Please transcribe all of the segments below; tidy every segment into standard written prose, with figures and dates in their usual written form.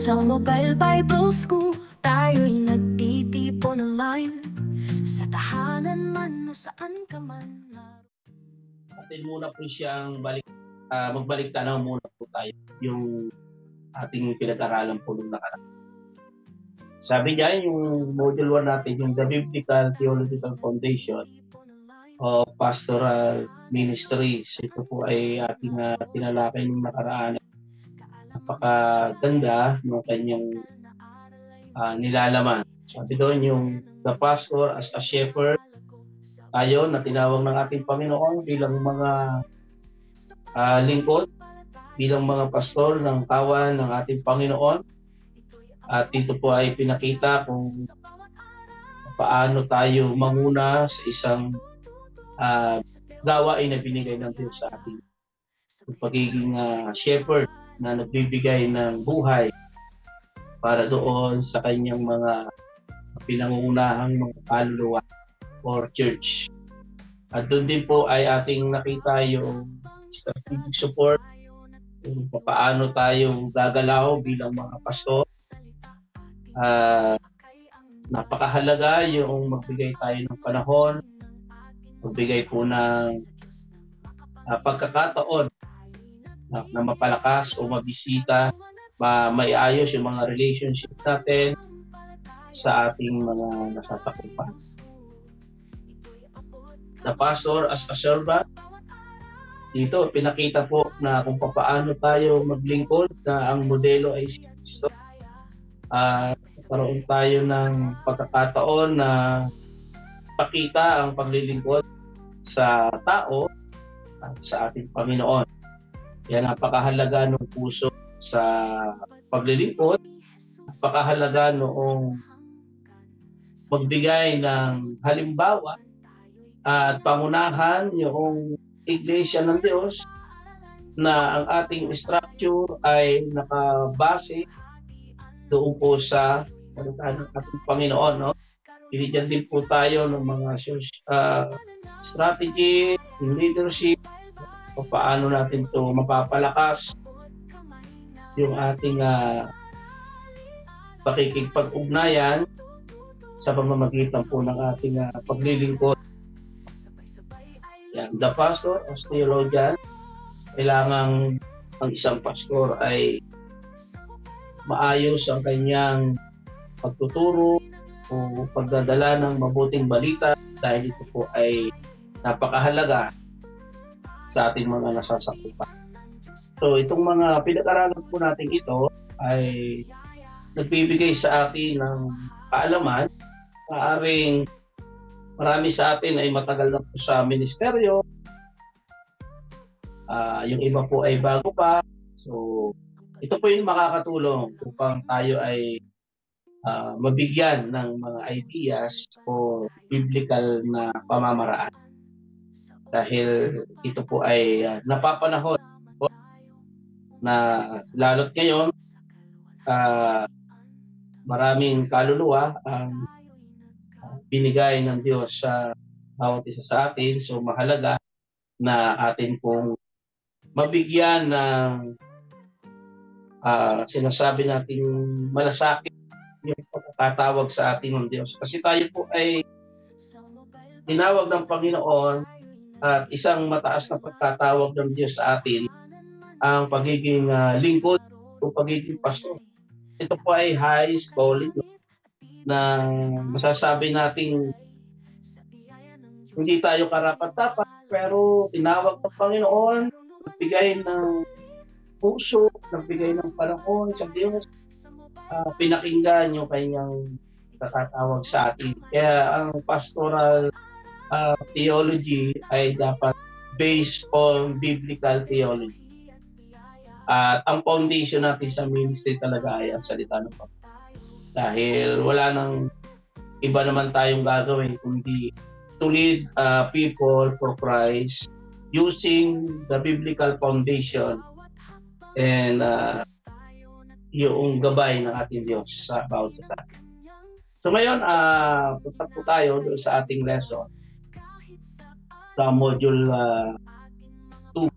Sa Mobile Bible School, tayo'y nagtitipon online. Sa tahanan man o saan ka man. Atin muna po siyang magbalik tanaw muna po tayo yung ating pinag-aralan po nung nakaraan. Sabi niya, yung module 1 natin, yung The Biblical Theological Foundation of Pastoral Ministries. Ito po ay ating tinalakay nung nakaraan. Napakaganda ng kanyang nilalaman. Sabi doon yung the pastor as a shepherd, tayo na tinawag ng ating Panginoon bilang mga lingkod, bilang mga pastor ng kawan ng ating Panginoon. At dito po ay pinakita kung paano tayo manguna sa isang gawain na binigay ng Diyos sa atin. Yung pagiging shepherd na nagbibigay ng buhay para doon sa kanyang mga pinangungunahang mga kaluluwa or church. At doon din po ay ating nakita yung strategic support, kung paano tayo gagalaw bilang mga pastor. Napakahalaga yung magbigay tayo ng panahon, magbigay po ng pagkakataon na mapalakas o mabisita, maiayos yung mga relationship natin sa ating mga nasasakupan. The pastor as a servant, dito pinakita po na kung paano tayo maglingkod, na ang modelo ay si Kristo. Karoon tayo ng pagkakataon na pakita ang paglilingkod sa tao at sa ating Panginoon. Yan, napakahalaga ng puso sa paglilingkod. Napakahalaga noong magbigay ng halimbawa at pangunahan yung Iglesia ng Diyos na ang ating structure ay nakabase doon po sa salita ng ating Panginoon. No? Binigyan din po tayo ng mga strategy, leadership, o paano natin ito mapapalakas yung ating pakikipag-ugnayan sa pamamagitan po ng ating paglilingkod. Yan. The pastor as theologian, kailangan ang isang pastor ay maayos ang kanyang pagtuturo o pagdadala ng mabuting balita dahil ito po ay napakahalaga sa ating mga nasasakupan. So itong mga pinag-aralan po natin ito ay nagbibigay sa atin ng kaalaman. Maaring marami sa atin ay matagal na po sa ministeryo. Yung iba po ay bago pa. So ito po yung makakatulong upang tayo ay mabigyan ng mga ideas o biblical na pamamaraan. Dahil ito po ay napapanahon po na lalo't ngayon maraming kaluluwa ang binigay ng Diyos sa bawat isa sa atin. So mahalaga na atin pong mabigyan ng sinasabi nating malasakit yung pagkatawag sa atin ng Diyos. Kasi tayo po ay tinawag ng Panginoon at isang mataas na pagkatawag ng Diyos sa atin ang pagiging lingkod o pagiging pastor. Ito po ay highest calling na masasabi nating hindi tayo karapat-dapat, pero tinawag ng Panginoon, nagbigay ng puso, nagbigay ng panahon sa Diyos, pinakinggan yung kanyang katatawag sa atin. Kaya ang pastoral theology ay dapat based on biblical theology. At ang foundation natin sa ministry talaga ay ang salita ng Panginoon. Dahil wala nang iba naman tayong gagawin kundi to lead people for Christ using the biblical foundation and yung gabay ng ating Diyos sa bawat sa atin. So ngayon, punta po tayo doon sa ating lesson sa module 2.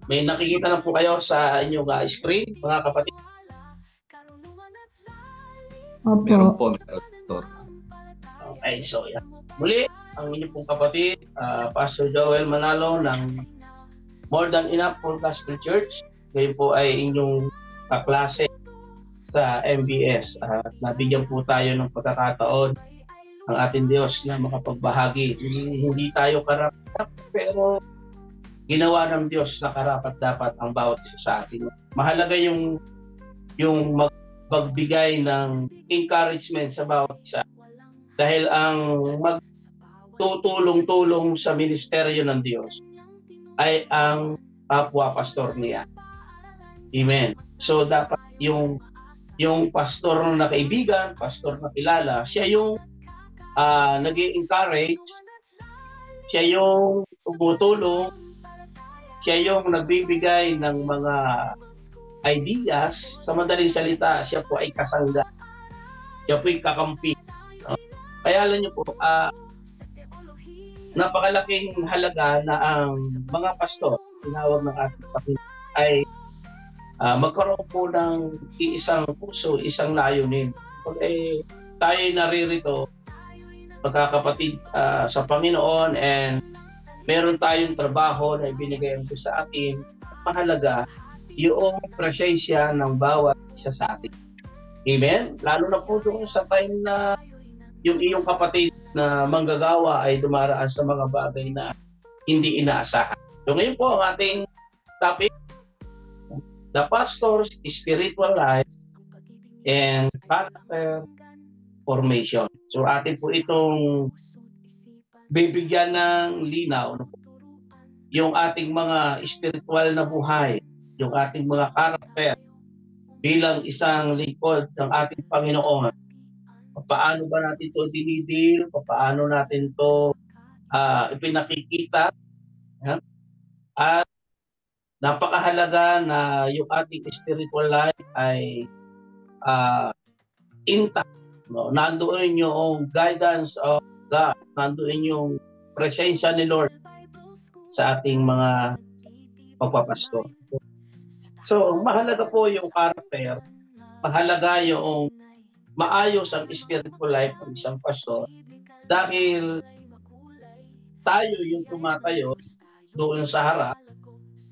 May nakikita na po kayo sa inyong screen, mga kapatid. Meron Opo. po, Pastor. Okay, so yan. Muli, ang inyong pong kapatid, Pastor Joel Manalo ng More Than Enough Full Gospel Church. Ngayon po ay inyong kaklase sa MBS. At nabigyan po tayo ng pagkakataon ang ating Diyos na makapagbahagi. Hindi tayo karapat, pero ginawa ng Diyos na karapat-dapat ang bawat isa sa atin. Mahalaga yung magbigay ng encouragement sa bawat isa. Dahil ang magtutulong-tulong sa ministeryo ng Diyos ay ang kapwa pastor niya. Amen. So dapat yung pastor na kaibigan, pastor na kilala, siya yung nag-i-encourage, siya yung tumutulong, siya yung nagbibigay ng mga ideas. Sa madaling salita, siya po ay kasangga. Siya po ay kakampi. Kaya alam niyo po, napakalaking halaga na ang mga pastor, tinawag ng ating Panginoon, ay magkaroon po ng isang puso, isang layunin. Pag tayo naririto, magkakapatid sa Panginoon, and meron tayong trabaho na ibinigay ang Diyos sa atin, mahalaga yung presensya ng bawat isa sa atin. Amen? Lalo na po doon sa time na yung iyong kapatid na manggagawa ay dumaraan sa mga bagay na hindi inaasahan. So ngayon po ang ating topic, the pastor's spiritual life and character formation. So atin po itong bibigyan ng linaw yung ating mga spiritual na buhay, yung ating mga karakter bilang isang lingkod ng ating Panginoon. Paano ba natin ito dinidil? Paano natin ito ipinakikita? At napakahalaga na yung ating spiritual life ay intact. No? Nandoon yung guidance of God. Nandoon yung presensya ni Lord sa ating mga pagpapastor. So, mahalaga po yung character. Mahalaga yung maayos ang spiritual life ng isang pastor dahil tayo yung tumatayo doon sa harap,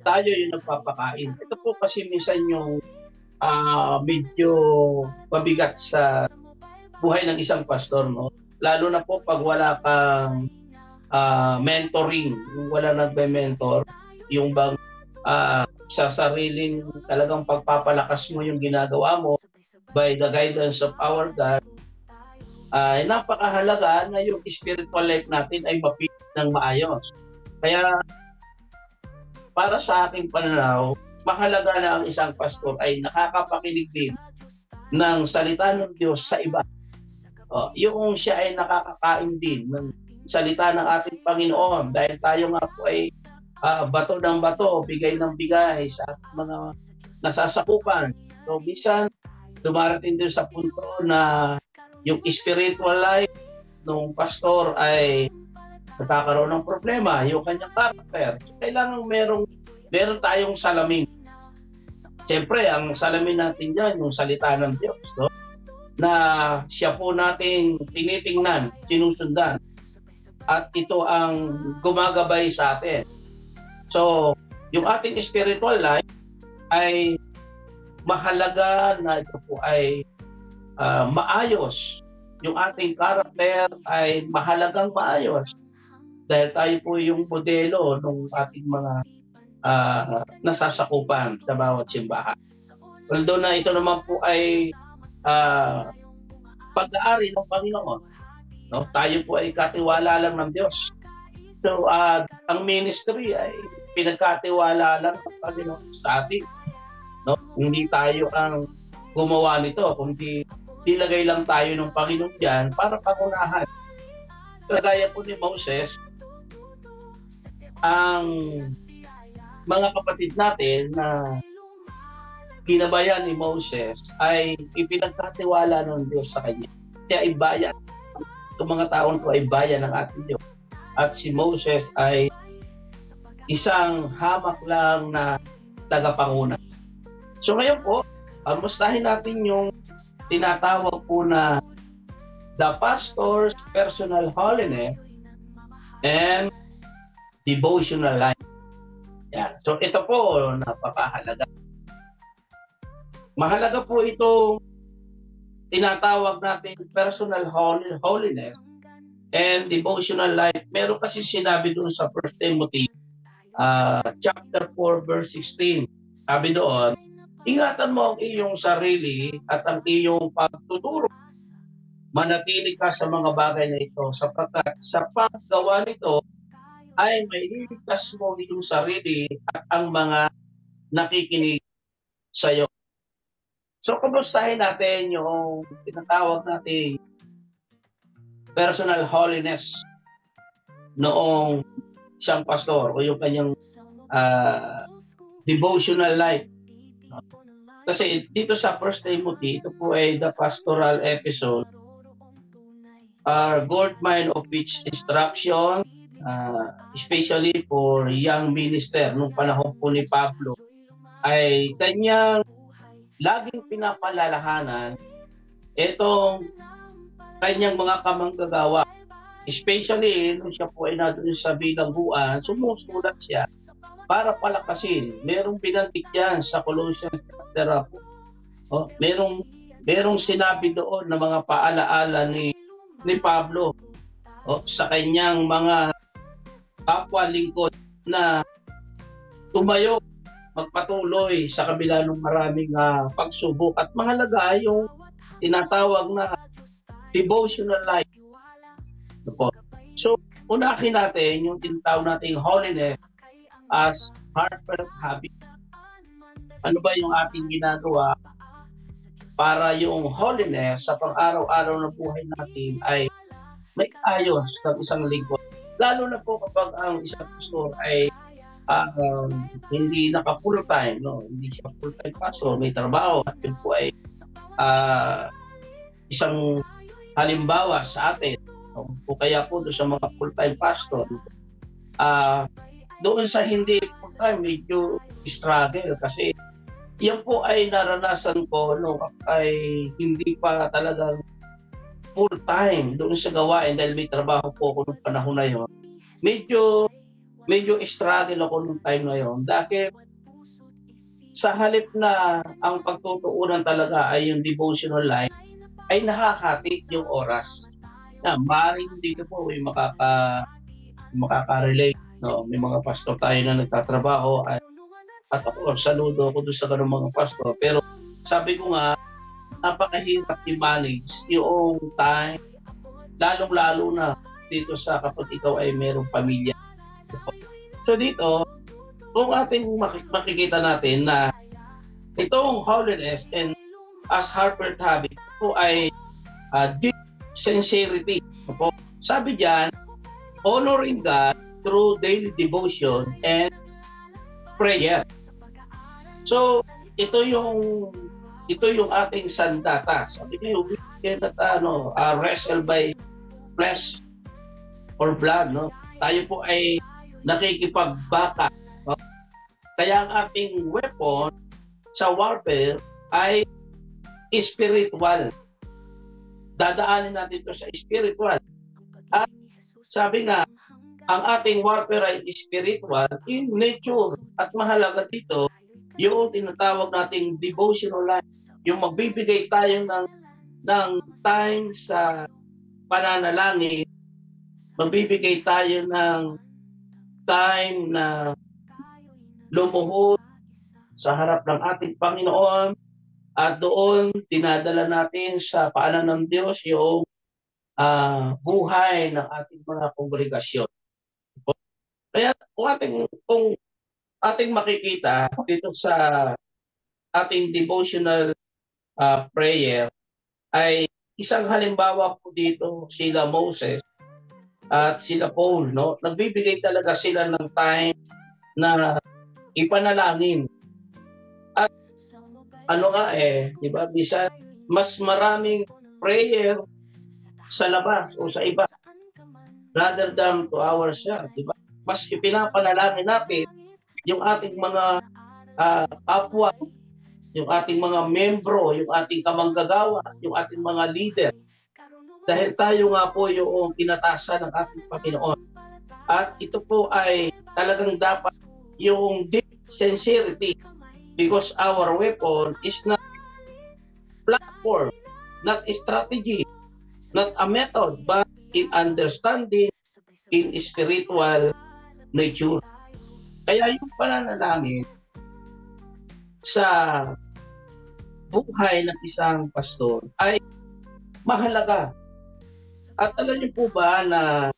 tayo yung nagpapakain. Ito po kasi minsan yung medyo mabigat sa buhay ng isang pastor, no? Lalo na po pag wala kang mentoring, yung wala nagbe-mentor, yung bang sa sariling talagang pagpapalakas mo yung ginagawa mo by the guidance of our God, ay napakahalaga na yung spiritual life natin ay mapili ng maayos. Kaya para sa aking pananaw, mahalaga na ang isang pastor ay nakakapakinig din ng salita ng Diyos sa iba. Yung siya ay nakakakain din ng salita ng ating Panginoon, dahil tayo nga po ay bato ng bato, bigay ng bigay sa ating mga nasasakupan. So bisan dumarating din sa punto na yung spiritual life ng pastor ay nagkakaroon ng problema, yung kanyang character. So, kailangan meron tayong salamin. Siyempre, ang salamin natin dyan, yung salita ng Diyos, no? Na siya po natin tinitingnan, sinusundan. At ito ang gumagabay sa atin. So, yung ating spiritual life ay mahalaga na ito po ay maayos. Yung ating character ay mahalagang maayos. Dahil tayo po yung modelo ng ating mga nasasakupan sa bawat simbahan. Although na ito naman po ay pag-aari ng Panginoon. No? Tayo po ay katiwala lang ng Diyos. So, ang ministry ay pinagkatiwala lang ng Panginoon sa atin. No? Hindi tayo ang gumawa nito, kundi nilagay lang tayo ng Panginoon diyan para pangunahan. Kagaya po ni Moses, ang mga kapatid natin na ginabayan ni Moses ay ipinagkatiwala ng Diyos sa kanya. Siya ay bayan. Itong mga taon ko ay bayan ng ating Diyos. At si Moses ay isang hamak lang na tagapanguna. So ngayon po, mustahin natin yung tinatawag po na The Pastor's Personal Holiness and Devotional Life. Yan. So ito po, napakahalaga. Mahalaga po itong tinatawag natin personal holiness and devotional life. Meron kasi sinabi doon sa 1 Timothy chapter 4 verse 16. Sabi doon, ingatan mo ang iyong sarili at ang iyong pagtuturo. Manatili ka sa mga bagay na ito sapagkat sa paggawa nito ay may liligtas mo iyong sarili at ang mga nakikinig sa iyo. So, kumustahin natin yung tinatawag natin personal holiness noong isang pastor o yung kanyang devotional life. Kasi dito sa 1 Timothy, ito po ay the pastoral episode, gold mine of which instruction, especially for young minister nung panahon po ni Pablo, ay kanyang laging pinapalalahanan itong kanyang mga kamanggagawa. Especially, nung siya po ay nandun sa bilangguan, sumusulat siya para palakasin. Merong binanggit yan sa Colossians chapter 4. Merong sinabi doon na mga paalaala ni Pablo sa kanyang mga kapwa lingkod na tumayo, magpatuloy sa kabila ng maraming pagsubok, at mahalaga yung tinatawag na devotional life. So, unahin natin yung tinatawag nating holiness as heartfelt habit. Ano ba yung ating ginagawa para yung holiness sa pang-araw-araw na buhay natin ay may ayos ng isang lingkod? Lalo na po kapag ang isang pastor ay hindi naka full time, hindi siya full time pastor, may trabaho, at yun po ay isang halimbawa sa atin, o kaya po doon sa mga full time pastor, doon sa hindi full time medyo struggle, kasi yan po ay naranasan ko nung ay hindi pa talagang full time doon sa gawain, dahil may trabaho po ako nung panahon na yun. Medyo struggle ako nung time na yun, dahil sa halip na ang pagtutuunan talaga ay yung devotional life, ay nakakatik yung oras. Maaaring dito po ay makaka-relate. May mga pastor tayo na nagtatrabaho, at ako, saludo ako doon sa ganung mga pastor. Pero sabi ko nga, napakahirap i-manage yung time, lalong-lalo na dito sa kapag ikaw ay merong pamilya. So dito, kung ating makikita natin na itong holiness and as heartfelt habit, ito ay deep sincerity. Sabi diyan, honoring God through daily devotion and prayer. So ito yung ating sandata. Sabi niyo, we cannot wrestle by flesh or blood, Tayo po ay nakikipagbaka. Kaya ang ating weapon sa warfare ay spiritual. Dadaanin natin ito sa spiritual. At sabi nga, ang ating warfare ay spiritual in nature. At mahalaga dito, yung tinatawag nating devotional life. Yung magbibigay tayo ng time sa pananalangin, magbibigay tayo ng time na lumuhod sa harap ng ating Panginoon, at doon dinadala natin sa paanan ng Diyos yung buhay ng ating mga kongregasyon. Kaya kung ating makikita dito sa ating devotional prayer, ay isang halimbawa po dito sila Moses at sila Paul, nagbibigay talaga sila ng time na ipanalangin. At di ba, bisan mas maraming prayer sa labas o sa iba rather than to ourselves, di ba? Mas ipinapanalangin natin yung ating mga kapwa yung ating mga membro, yung ating kamanggagawa, yung ating mga leader. Dahil tayo nga po yung tinatasan ng ating Panginoon. At ito po ay talagang dapat yung deep sincerity, because our weapon is not platform, not a strategy, not a method, but in understanding, in spiritual nature. Kaya yung pananalangin sa buhay ng isang pastor ay mahalaga. At alam niyo po ba na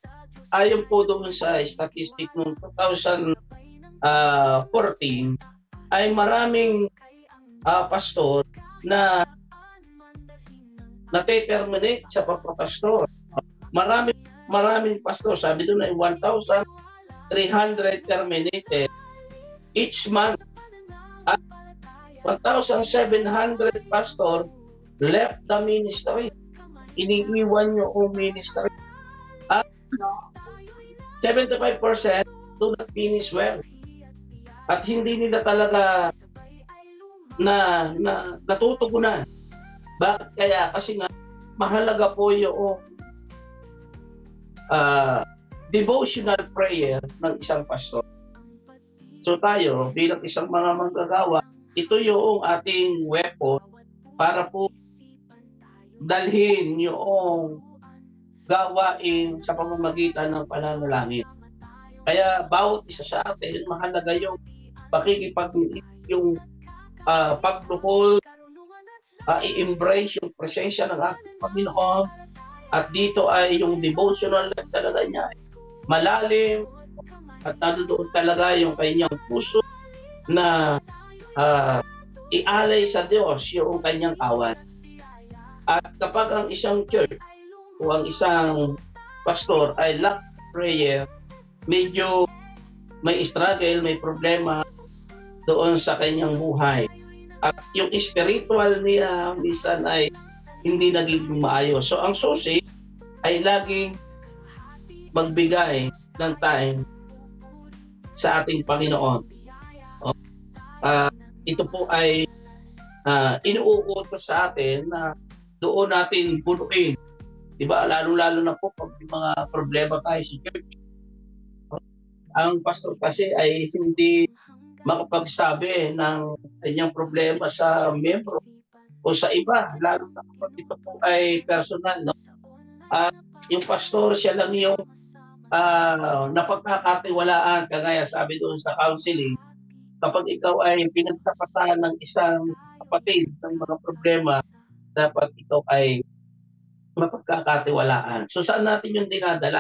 ayon po doon sa statistic noong 2014 ay maraming pastor na nate-terminate sa pagpapastor. Maraming pastor, sabi doon ay 1,300 terminated each month. At 1,700 pastor left the ministry. Iniiwan nyo ang ministry. At 75% do not finish well. At hindi nila talaga natutugunan. Bakit kaya? Kasi nga mahalaga po yung devotional prayer ng isang pastor. So tayo, bilang isang mga manggagawa, ito yung ating weapon para po dalhin yung gawain sa pamamagitan ng pananalangin. Kaya bawat isa sa atin, mahalaga yung yung pag-hold, i-embrace yung presensya ng ating Panginoon. At dito ay yung devotional life talaga niya malalim, at nandoon talaga yung kanyang puso na ialay sa Diyos yung kanyang kawan. At kapag ang isang church o ang isang pastor ay lack prayer, medyo may struggle, may problema doon sa kanyang buhay. At yung spiritual niya minsan ay hindi nagiging maayos. So ang susi ay laging magbigay ng time sa ating Panginoon. Ito po ay inuutos sa atin na doon natin bunuin. Diba? Lalo-lalo na po pag may mga problema tayo sa church. Ang pastor kasi ay hindi makapagsabi ng kanyang problema sa membro o sa iba, lalo na kapag ito po ay personal. No? Yung pastor, siya lang yung napagkakatiwalaan, kagaya sabi doon sa counseling, kapag ikaw ay pinagtapatan ng isang kapatid ng mga problema, dapat ikaw ay mapagkakatiwalaan. So saan natin yung dinadala?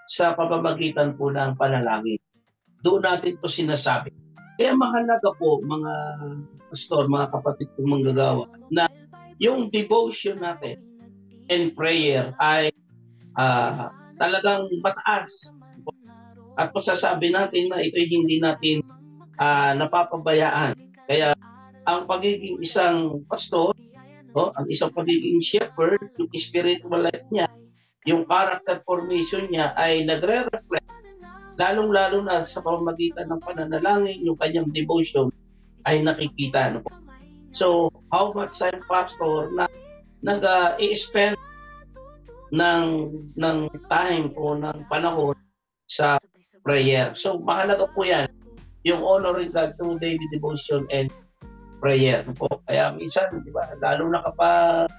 Sa pamamagitan po ng panalangin. Doon natin po sinasabi. Kaya mahalaga po mga pastor, mga kapatid kong manggagawa, na yung devotion natin and prayer ay talagang mataas. At masasabi natin na ito'y hindi natin napapabayaan. Kaya ang pagiging isang pastor, ang isang pagiging shepherd, yung spiritual life niya, yung character formation niya ay nagre-reflect, lalong-lalo na sa pamamagitan ng pananalangin, yung kanyang devotion ay nakikita. No? So, how much time pastor na nag-i-spend ng time o ng panahon sa prayer. So, mahalaga po yan, yung honoring God through daily devotion and prayer. Po. Kaya minsan, di ba, lalo na kapag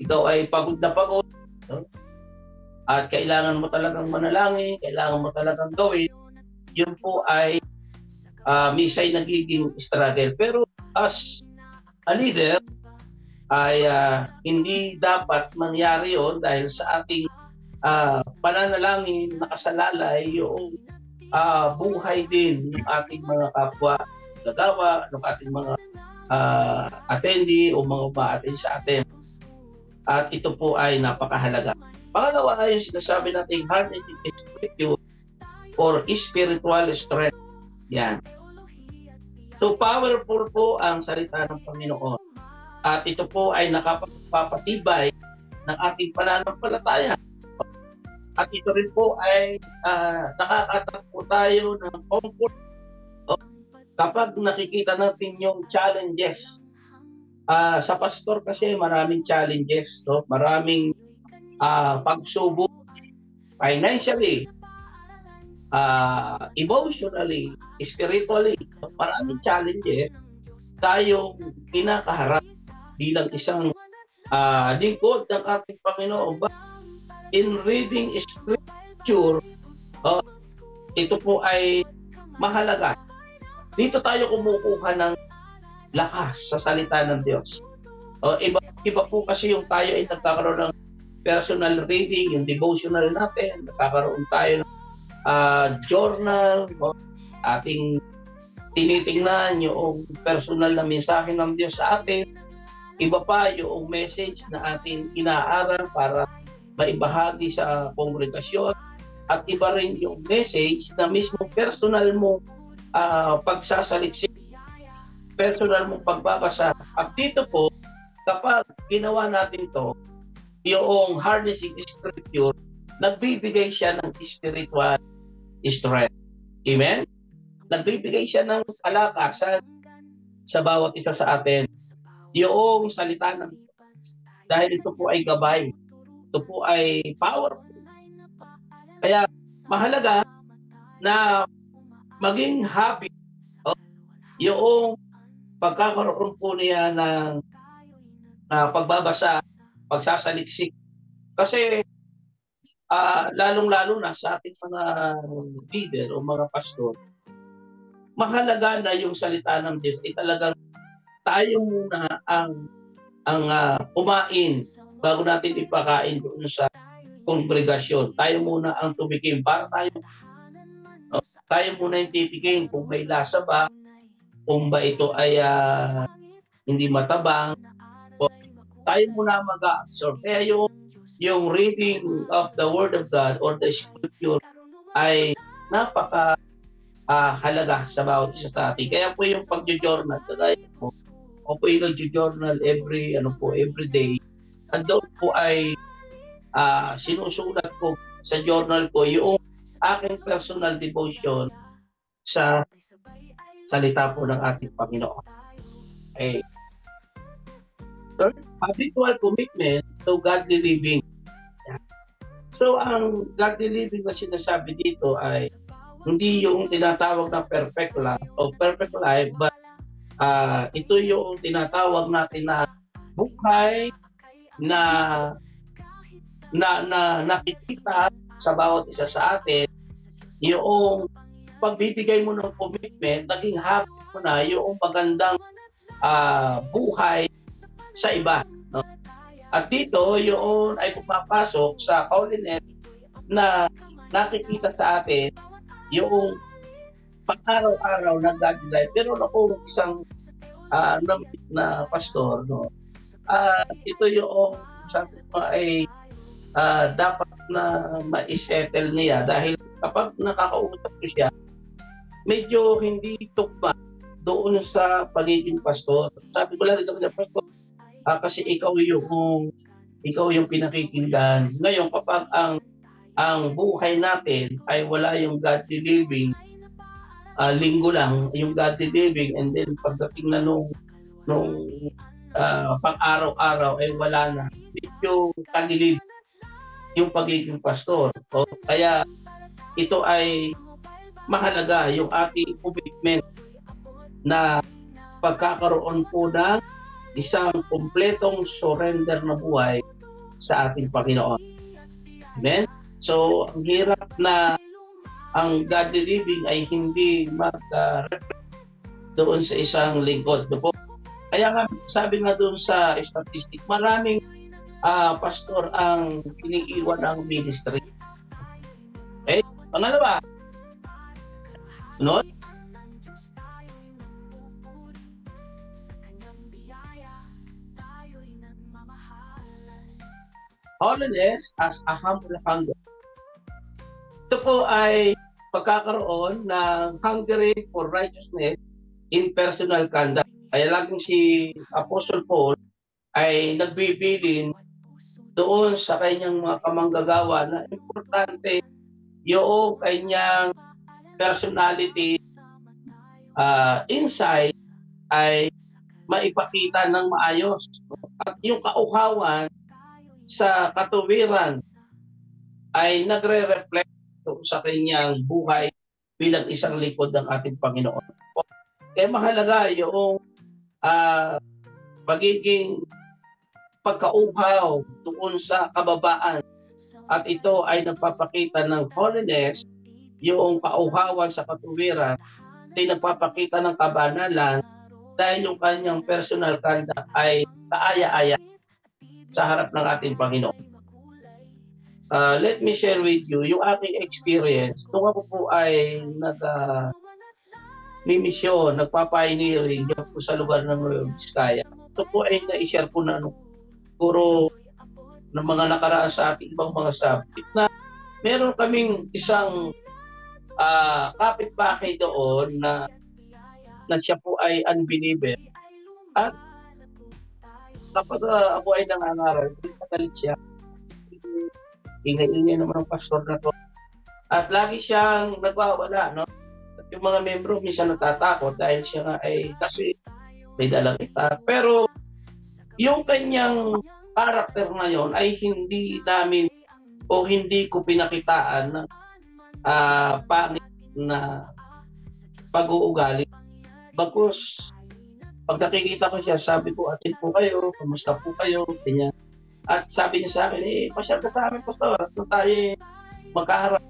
ikaw ay pagod na pagod, no? At kailangan mo talagang manalangin, kailangan mo talagang gawin, yun po ay minsan nagiging struggle. Pero as a leader, ay hindi dapat mangyari yun dahil sa ating pananalangin nakasalalay yung buhay din ng ating mga kapwa gagawa, ng ating mga attendee o mga ma-attend sa atin. At ito po ay napakahalaga. Pangalawa ay yung sinasabi natin harnessing spiritual for spiritual strength. Yan. So powerful po ang salita ng Panginoon. At ito po ay nakapapatibay ng ating pananampalataya. At ito rin po ay nakakatakbo tayo ng comfort kapag nakikita natin yung challenges, sa pastor kasi maraming challenges, no? Maraming pagsubok financially, emotionally, spiritually, maraming challenges tayong kinakaharap bilang isang lingkod ng ating Panginoon. But in reading scripture, ito po ay mahalaga. Dito tayo kumukuha ng lakas sa salita ng Diyos. Iba po kasi yung tayo ay nagkakaroon ng personal reading, yung devotional natin, nagkakaroon tayo ng journal, ating tinitingnan yung personal na mensahe ng Diyos sa atin. Iba pa yung message na ating inaaral para maibahagi sa kongregasyon, at iba rin yung message na mismo personal mo pagsasaliksik, personal mong pagbabasa. At dito po, kapag ginawa natin to, yung harnessing scripture, nagbibigay siya ng spiritual strength. Amen? Nagbibigay siya ng kalakasan sa bawat isa sa atin. Yung salita ng Diyos, dahil ito po ay gabay, ito po ay powerful. Kaya mahalaga na maging habit yung pagkakaroon po niya ng pagbabasa, pagsasaliksik. Kasi lalong-lalo na sa ating mga leader o mga pastor, mahalaga na yung salita ng Diyos ay talagang tayo muna ang kumain bago natin ipakain doon sa kongregasyon. Tayo muna ang tumikim para tayo muna yung titikin kung may lasa ba, kung ba ito ay hindi matabang, o tayo muna mag-absorb. Kaya yung reading of the Word of God or the Scripture ay napaka halaga sa bawat isa sa atin. Kaya po yung pag-journal, kagaya po, o po yung nag-journal every day, andun po ay sinusulat ko sa journal ko yung aking personal devotion sa salita po ng ating Panginoon. Okay. Third, habitual commitment to godly living. So, ang godly living na sinasabi dito ay hindi yung tinatawag na perfect life o perfect life, but ito yung tinatawag natin na buhay na nakikita sa bawat isa sa atin, yung pagbibigay mo ng commitment, naging habit mo na yung magandang buhay sa iba. No? At dito, yun ay pumapasok sa holiness na nakikita sa atin yung pang-araw-araw na godly life. Pero ako isang na pastor, no? Ito yung sabi ko ay dapat na ma-settle niya dahil kapag nakakausap ko siya, medyo hindi tugma doon sa pagiging pastor. Sabi ko lang sa kanya, pastor, kasi ikaw yung pinakikinggan. Ngayon, kapag ang buhay natin ay wala yung godly living, linggo lang yung godly living, and then pagdating na nung pang-araw-araw ay wala na. Medyo tagilid yung pagiging pastor. So, kaya ito ay mahalaga yung ating commitment na pagkakaroon po ng isang kumpletong surrender na buhay sa ating Panginoon. Amen? So, ang hirap na ang godly living ay hindi mag-reflect doon sa isang lingkod. Kaya nga, sabi nga doon sa statistic, maraming pastor ang iniiwan ng ministry. Okay? Pangalawa, sunod, holiness as a humble hunger. Ito po ay pagkakaroon ng hungering for righteousness in personal conduct. Kaya laging si Apostle Paul ay nagbibilin doon sa kanyang mga kamanggagawa na importante yung kanyang personality insight ay maipakita ng maayos. At yung kauhawan sa katuwiran ay nagre-reflect sa kanyang buhay bilang isang lingkod ng ating Panginoon. Kaya mahalaga yung magiging pagkauhaw doon sa kababaan. At ito ay nagpapakita ng holiness, yung kauhawan sa katuwiran, ay nagpapakita ng kabanalan dahil yung kanyang personal conduct ay kaaya-aya sa harap ng ating Panginoon. Let me share with you yung aking experience. Nung ako po ay mimisyon, nagpapioneering po sa lugar ng Nueva Vizcaya. Ito po ay na-share ko na puro ng mga nakaraan sa ating ibang mga subject na meron kaming isang kapitbahay doon na siya po ay unbeliever. At kapag ako ay nangangaral, pinagalit siya. Ingay-ingay naman ang pastor na to. At lagi siyang nagwawala, no? At yung mga membro minsan natatakot dahil siya nga ay kasi may dalang itak. Pero yung kanyang karakter na yon ay hindi namin o hindi ko pinakitaan ng pangit na pag-uugali. Bagkus, pag nakikita ko siya, sabi ko, atin po kayo, kamusta po kayo, ganyan. At sabi niya sa akin, pasyal ka sa amin, pastor, at tayo magkaharap.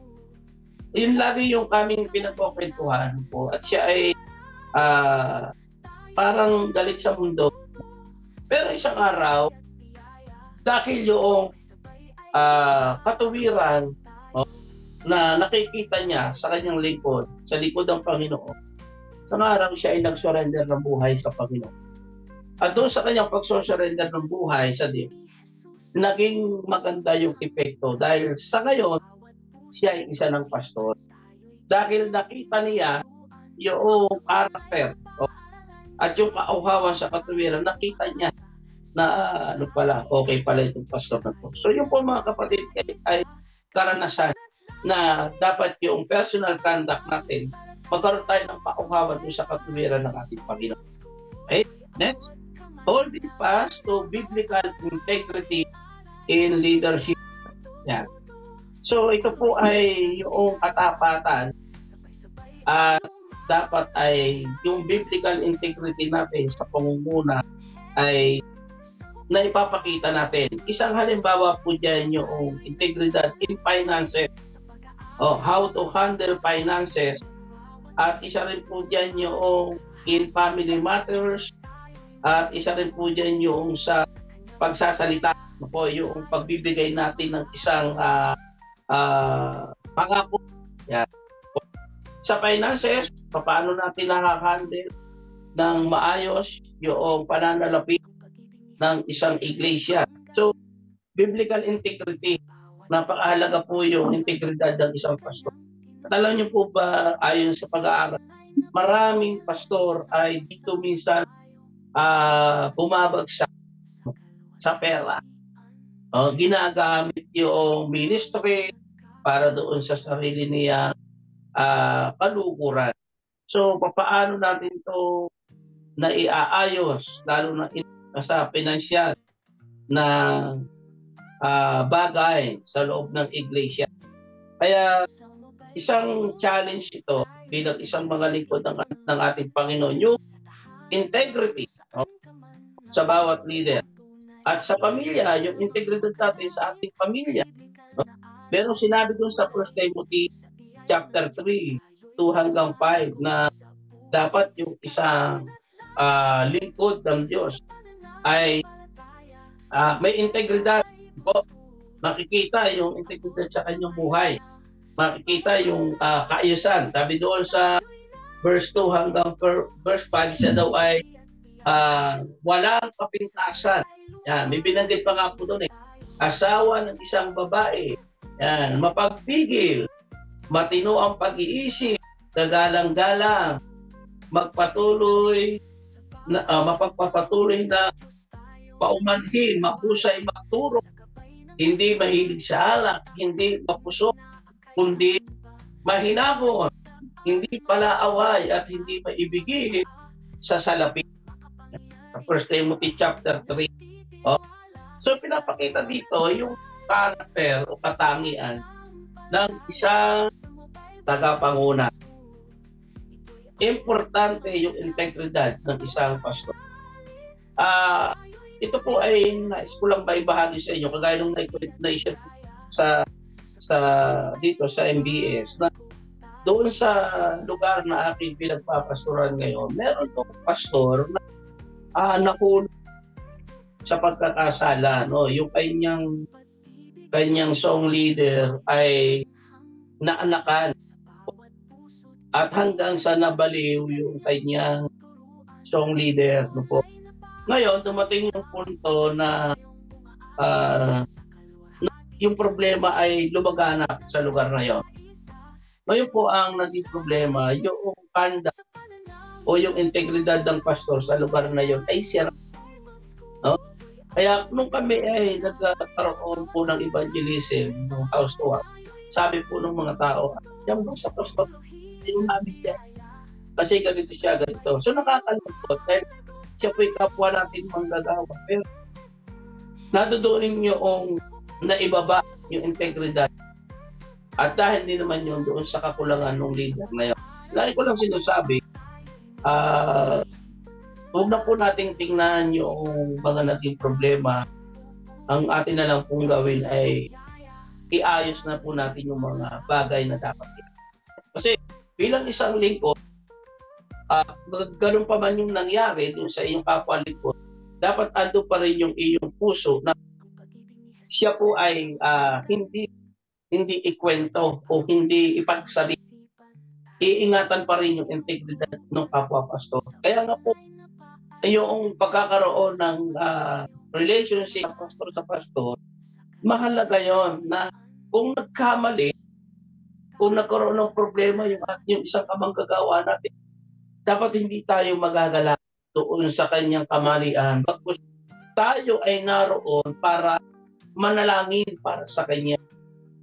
Yun lagi yung kaming pinagkukwentuhan po. At siya ay parang galit sa mundo. Pero isang araw, dahil yung katuwiran na nakikita niya sa kanyang likod, sa likod ng Panginoon, sa araw siya ay nag-surrender ng buhay sa Panginoon. At doon sa kanyang pag-surrender ng buhay sa Diyos, naging maganda yung epekto dahil sa ngayon, siya ay isa ng pastor. Dahil nakita niya yung karakter at yung kauhawan sa katuwiran, nakita niya na okay pala itong pastor na to. So yung po mga kapatid ay karanasan na dapat yung personal conduct natin, magkaroon tayo ng pauhawan sa katuwiran ng ating Panginoon. Okay? Next, holding fast to biblical integrity in leadership. Yan. So ito po ay yung katapatan at dapat ay yung biblical integrity natin sa pamumuno ay naipapakita natin. Isang halimbawa po dyan yung integridad in finances, how to handle finances, at isa rin po dyan yung in family matters, at isa rin po dyan yung sa pagsasalita po, yung pagbibigay natin ng isang pangako. Yan. Sa finances, paano natin nakaka-handle ng maayos yung pananalapi ng isang iglesia. So, biblical integrity, napakahalaga po yung integridad ng isang pastor. At alam niyo po ba, ayon sa pag-aaral, maraming pastor ay dito minsan bumabagsak sa pera. Ginagamit yung ministry para doon sa sarili niya kalukuran. So, paano natin to na iaayos, lalo na sa pinansyal na bagay sa loob ng iglesia. Kaya isang challenge ito bilang isang mga lingkod ng ating Panginoon, yung integrity sa bawat leader. At sa pamilya, yung integridad natin sa ating pamilya. Pero sinabi doon sa 1 Timothy chapter 3, 2-5 na dapat yung isang lingkod ng Diyos ay may integridad po. Makikita yung integridad sa kanyang buhay. Makikita yung kaayusan. Sabi doon sa verse 2 hanggang verse 5, siya daw ay walang kapintasan. Yan, may binanggit pa nga po doon asawa ng isang babae. Yan, mapagpigil, matino ang pag-iisip, gagalang-galang, magpatuloy, mapagpapatuloy na paumanhin, mahusay magturo, hindi mahilig sa alak, hindi mapusok, kundi mahinahon, hindi palaaway at hindi maibigin sa salapi. 1 Timothy chapter 3. Oh. So pinapakita dito yung character o katangian ng isang tagapanguna. Importante yung integridad ng isang pastor. Ito po ay nais ko lang maibahagi sa inyo kagaya ng na-share sa dito sa MBS na doon sa lugar na aking pinagpapastoran ngayon, meron tong pastor na nahulog sa pagkakasala, no? Yung kanyang song leader ay naanakan at hanggang sa nabaliw yung kanyang song leader, no po. Ngayon dumating yung punto na yung problema ay lumaganap sa lugar na yon. Ngayon po ang naging problema, yung conduct o yung integridad ng pastor sa lugar na yon ay sira. No? Kaya nung kami ay nagkaroon po ng evangelism ng house to house, sabi po ng mga tao, yan mo sa pastor, hindi namin yan. Kasi ganito siya, ganito. So nakakalungkot dahil siya po yung kapwa natin manggagawa. Pero nadudunin yung naibaba yung integridad. At dahil din naman yun doon sa kakulangan ng leader na yun. Lagi ko lang sinasabi, huwag na po nating tingnan yung mga naging problema. Ang atin na lang pong gawin ay iayos na po natin yung mga bagay na dapat. Kasi bilang isang lingkod, ganun pa man yung nangyari doon sa iyong kapwa lingkod, dapat ando pa rin yung iyong puso na siya po ay hindi ikwento o hindi ipagsabi. Iingatan pa rin yung integridad ng kapwa pastor. Kaya nga po, yung pagkakaroon ng relationship pastor sa pastor, mahalaga yon na kung nagkamali, kung nagkaroon ng problema yung isang kamanggagawa natin, dapat hindi tayo magagala doon sa kanyang kamalian. Pagkos tayo ay naroon para manalangin para sa kanya,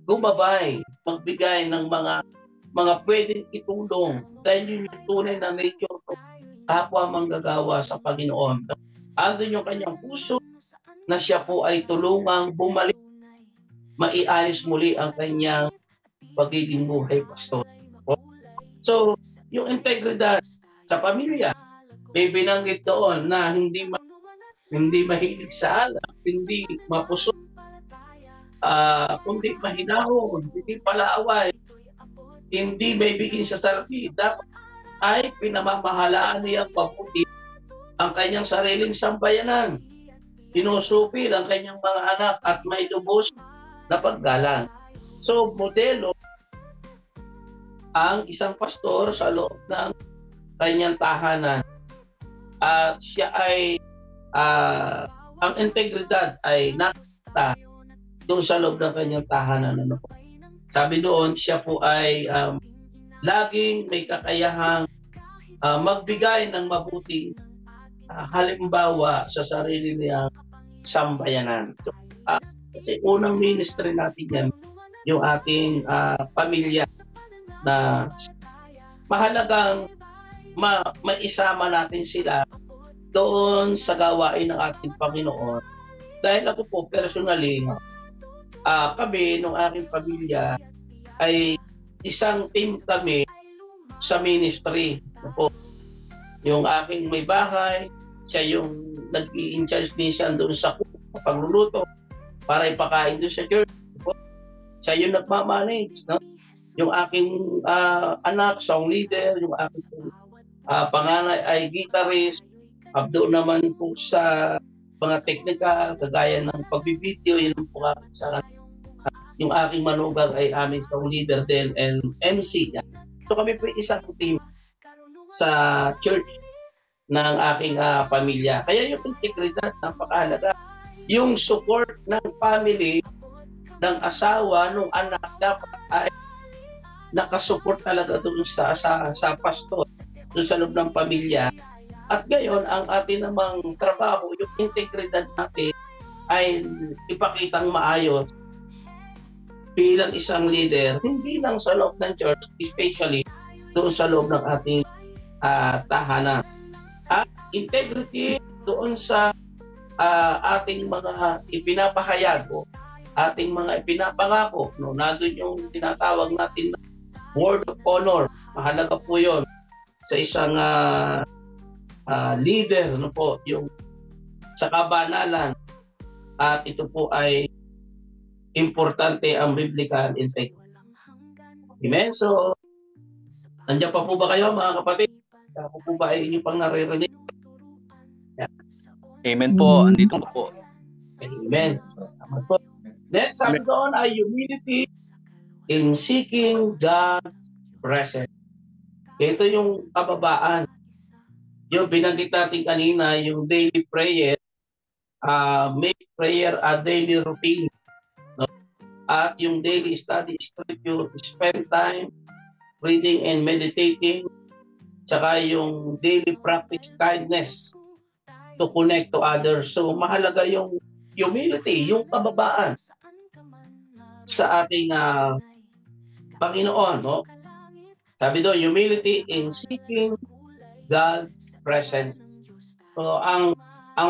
gumabay, magbigay ng mga pwedeng itulong dahil yun yung tunay na nature ng kapwa manggagawa sa Panginoon. Andun yung kanyang puso na siya po ay tulungang bumalik, maiayos muli ang kanyang pagiging buhay pastor. So, yung integridad sa pamilya, may binanggit doon na hindi mahilig sa alak, hindi mapusok, kundi mahinahon, hindi palaaway, hindi may bigin sa salapi, dapat ay pinamamahalaan niyang mabuti ang kanyang sariling sambayanan. Sinusupil ang kanyang mga anak at may lubos na paggalang. So, modelo ang isang pastor sa loob ng kanyang tahanan. At siya ay, ang integridad ay nakita doon sa loob ng kanyang tahanan. Ano po? Sabi doon, siya po ay laging may kakayahang magbigay ng mabuting halimbawa sa sarili niyang sambayanan. So, kasi unang ministry natin yan, yung ating pamilya na mahalagang maisama natin sila doon sa gawain ng ating Panginoon. Dahil ako po personally, kami nung aking pamilya ay isang team kami sa ministry. Po. Yung aking may bahay, siya yung nag-i-in-charge minsan doon sa pagluluto para ipakain doon sa church. Po. Siya yung nagmamanage. No? Yung aking anak, song leader, yung aking panganay ay guitarist. Doon naman po sa mga teknika, kagaya ng pagbibideo, yun po aking sa yung aking manugang ay aming song leader din and MC. So kami po isang team sa church ng aking pamilya. Kaya yung integridad, napakahalaga. Yung support ng family, ng asawa, ng anak, dapat ay nakasupport talaga doon sa pastor, doon sa loob ng pamilya. At gayon, ang ating namang trabaho, yung integridad natin ay ipakitang maayos bilang isang leader, hindi lang sa loob ng church, especially doon sa loob ng ating tahanan. At integrity doon sa ating mga ipinapahayag o ating mga ipinapangako. No? Nandun yung tinatawag natin na word of honor. Mahalaga po yun sa isang leader, no po, yung sa kabanalan. At ito po ay importante ang biblical integrity. Amen? So, nandiyan pa po ba kayo mga kapatid? Ako po ba ay inyong pang naririnig? Yeah. Amen po. Andito po. Amen. Next, sabi doon ay humility in seeking God's presence. Ito yung kababaan. Yung binanggit natin kanina, yung daily prayer, make prayer a daily routine. No? At yung daily study scripture, spend time reading and meditating. Tsaka yung daily practice kindness to connect to others. So mahalaga yung humility, yung kababaan sa ating Panginoon. No? Sabi doon, humility in seeking God's presence. So ang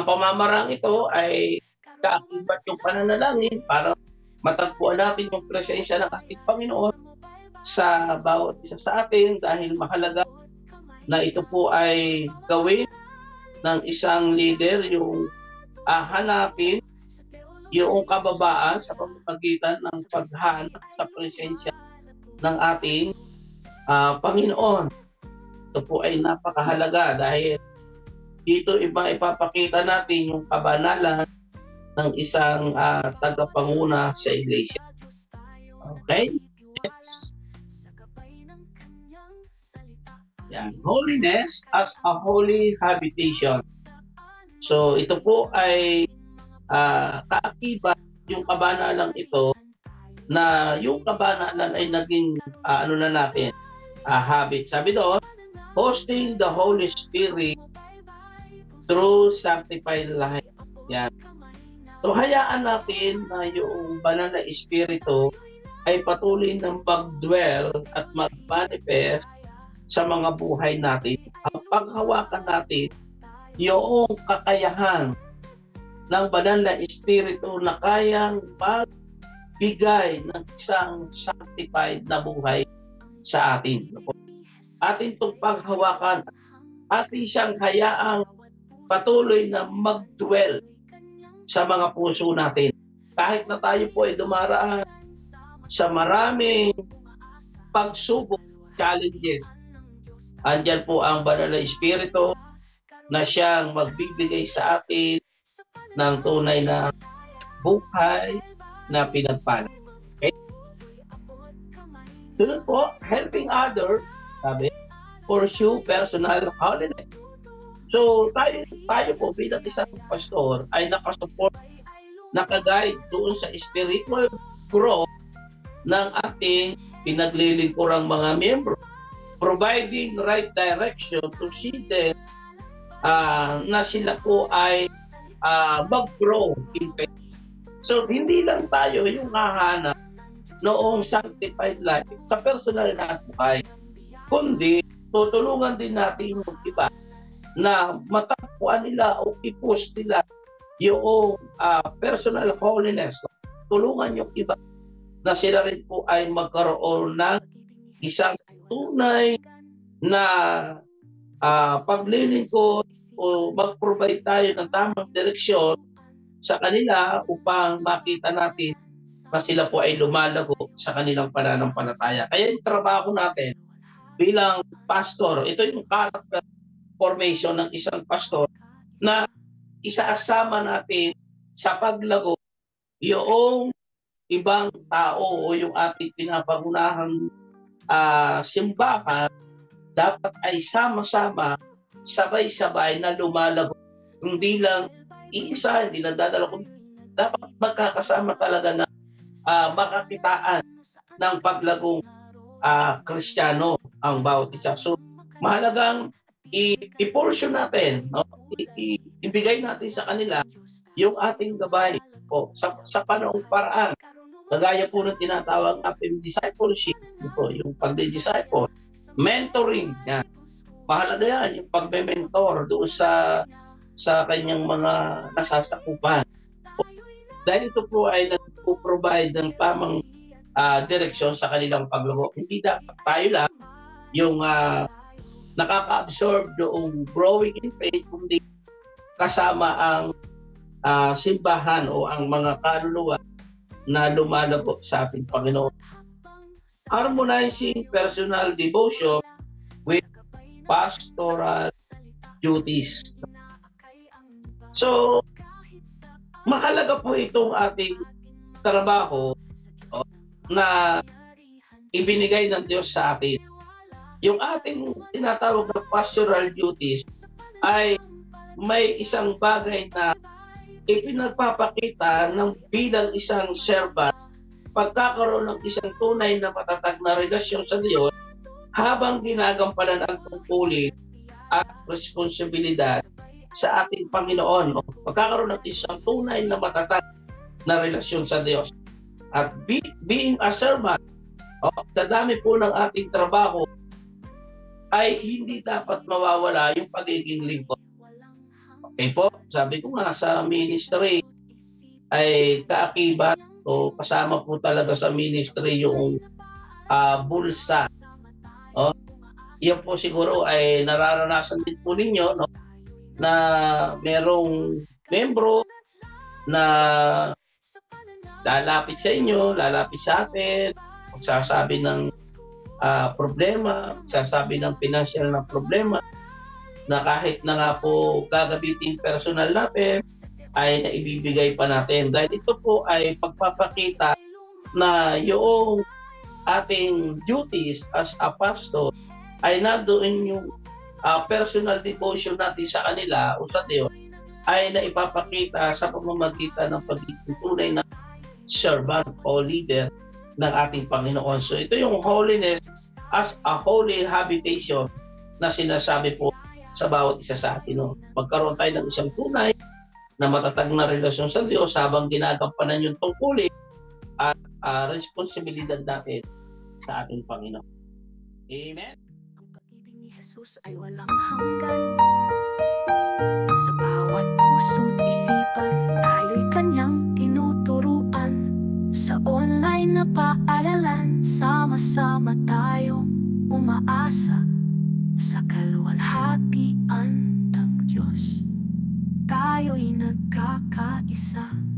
pamamarang ito ay kaakibat yung pananalangin para matagpuan natin yung presensya ng ating Panginoon sa bawat isa sa atin, dahil mahalaga na ito po ay gawin ng isang leader, yung hanapin yung kababaan sa pamamagitan ng paghanap sa presensya ng ating Panginoon. Ito po ay napakahalaga dahil dito ipapakita natin yung kabanalan ng isang tagapanguna sa iglesia. Okay? Next. Yan. Holiness as a holy habitation. So ito po ay kaakibat yung kabanalan ito, na yung kabanalan ay naging habit. Sabi doon, hosting the Holy Spirit through sanctified life. Yan. So hayaan natin na yung banal na Espiritu ay patuloy ng mag-dwell at mag-manifest sa mga buhay natin. Ang paghawakan natin yung kakayahan ng banal na Espiritu na kayang magbigay ng isang sanctified na buhay sa atin. Atin itong paghawakan, atin siyang hayaang patuloy na mag-dwell sa mga puso natin. Kahit na tayo po ay dumaraan sa maraming pagsubok, challenges, andyan po ang banal na Espiritu na siyang magbibigay sa atin ng tunay na buhay na pinagpala. Okay? Sunod po, helping others, sabi, pursue personal holiness. So tayo po bilang isang pastor ay nakasupport, nakaguide doon sa spiritual growth ng ating pinaglilingkurang mga miyembro, providing right direction to see them na sila po ay mag-grow in faith. So hindi lang tayo yung hahanap noong sanctified life sa personal na buhay, kundi tutulungan din natin yung iba na matagpuan nila o i-push nila yung personal holiness. Tulungan yung iba na sila rin po ay magkaroon ng isang tunay na paglilingkod o mag-provide tayo ng tamang direksyon sa kanila upang makita natin na sila po ay lumalago sa kanilang pananampalataya. Kaya yung trabaho natin bilang pastor, ito yung character formation ng isang pastor na isaasama natin sa paglago yung ibang tao o yung ating pinapangunahang simbahan, dapat ay sama-sama, sabay-sabay na lumalago. Hindi lang iisa, hindi lang dadala, kundi dapat magkakasama talaga na makakitaan ng paglagong Kristiyano ang bawat isa. So, mahalagang i-portion natin, no? Ibigay natin sa kanila yung ating gabay po sa panoong paraan. Kagaya po ng tinatawag natin discipleship, ito, yung pagdi-disciple. mentoring. Yan. Mahalaga yan, yung pagme-mentor doon sa kanyang mga nasasakupan. Dahil ito po ay nagpo-provide ng tamang direksyon sa kanilang paglago. Hindi dapat tayo lang yung nakaka-absorb noong growing in faith, kundi kasama ang simbahan o ang mga kaluluwa na lumalago sa ating Panginoon. Harmonizing personal devotion with pastoral duties. So, mahalaga po itong ating trabaho na ibinigay ng Diyos sa atin. Yung ating tinatawag na pastoral duties ay may isang bagay na ipinagpapakita ng bilang isang servant, pagkakaroon ng isang tunay na matatag na relasyon sa Diyos habang ginagampanan ang tungkulin at responsibilidad sa ating Panginoon. Pagkakaroon ng isang tunay na matatag na relasyon sa Diyos. At being a servant, sa dami po ng ating trabaho, ay hindi dapat mawawala yung pagiging lingkod. Okay po, sabi ko nga sa ministry ay kaakibat o kasama po talaga sa ministry yung bulsa. Yan po siguro ay nararanasan din po ninyo, no? Na merong membro na lalapit sa inyo, lalapit sa atin, magsasabi ng problema, magsasabi ng financial na problema, na kahit na nga po gagabitin personal natin, ay naibibigay pa natin. Dahil ito po ay pagpapakita na yung ating duties as a pastor ay nandoon yung personal devotion natin sa kanila o sa Diyos ay naipapakita sa pamamagitan ng pagiging tunay na servant o leader ng ating Panginoon. So ito yung holiness as a holy habitation na sinasabi po sa bawat isa sa atin. No? Magkaroon tayo ng isang tunay na matatag na relasyon sa Diyos habang ginagampanan yung tungkulin at responsibilidad natin sa ating Panginoon. Amen? Ang pag-ibig ni Jesus ay walang hanggan. Sa bawat puso't isipan, tayo'y kanyang tinuturuan. Sa online na paaralan, sama-sama tayong umaasa sa kaluwalhatian ng Diyos. Tayo'y nagkakaisa.